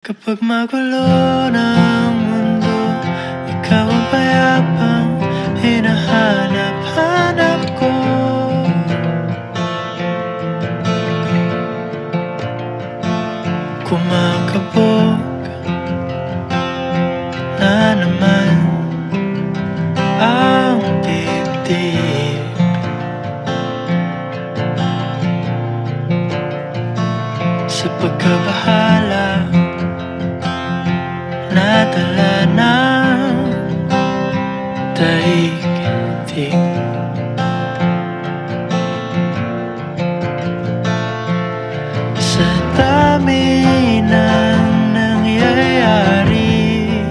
Kapag magulo ng mundo, ikaw ang payapang hinahanap-hanap ko. Kumakabog na naman ang dibdib. Sa pagkabahala, nadala ng daigdig. Sa dami ng nangyayari,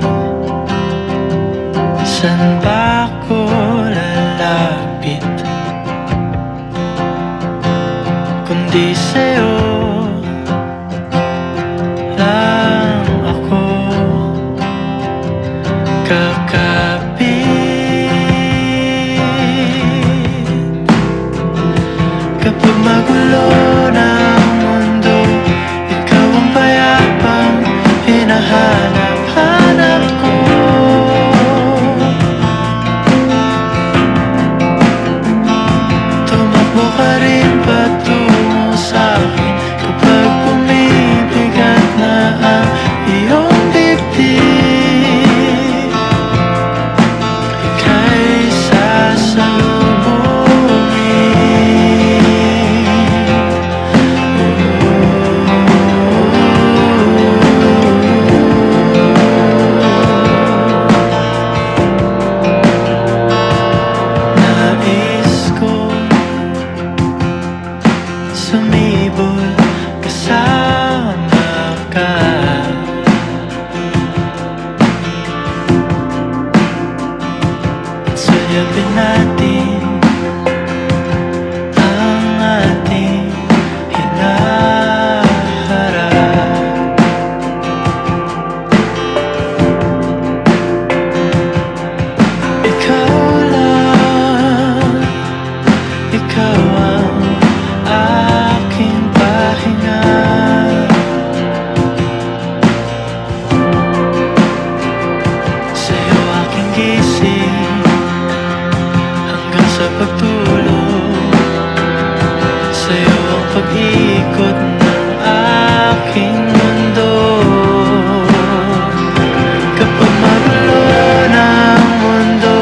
saan ba ako lalapit kundi sa'yo lang ako kakapit. Kapag magulo ng mundo, ikaw ang payapang hinahanap-hanap ko. Tumakbo ka rin patungo sa'kin kapag bumibigat na ang iyong dibdib. Ika'y sumibol kasama ka. At suyapin natin ang ating hinaharap. Ikaw lang, ikaw ang aking pahinga. Sa'yo aking gising hanggang sa pagtulog. Sa'yo ang pag-ikot ng aking mundo. Kapag magulo ng mundo,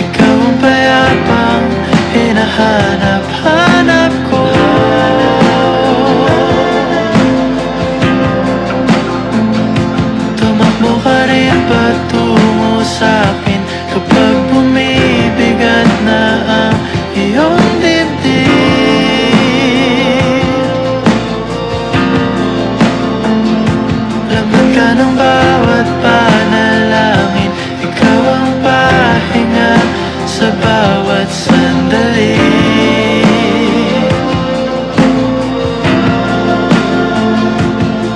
ikaw ang payapang hinahanap-hanap ko. Tumakbo ka rin patungo sa'kin kapag bumibigat na ang iyong dibdib. Laman ka ng bawat panalangin, ikaw ang pahinga sa bawat sandali.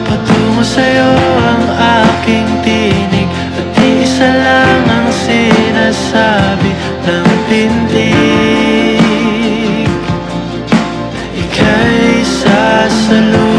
Patungo sa'yo ang aking tinig, at isa lang ang sinasabi ng pintig. Ika'y sasalubungin.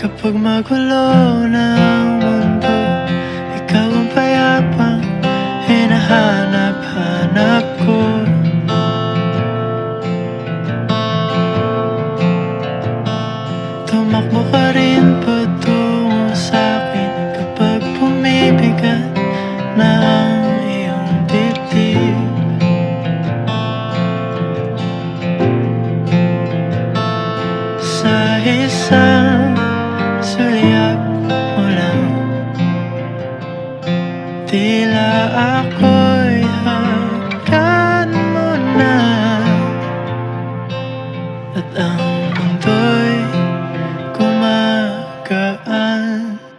Kapag magulo ng mundo, ikaw ang payapang hinahanap-hanap ko. Tumakbo ka rin patungo sa'kin kapag bumibigat na ang iyong dibdib. Sa isang sulyap mo lang, tila ako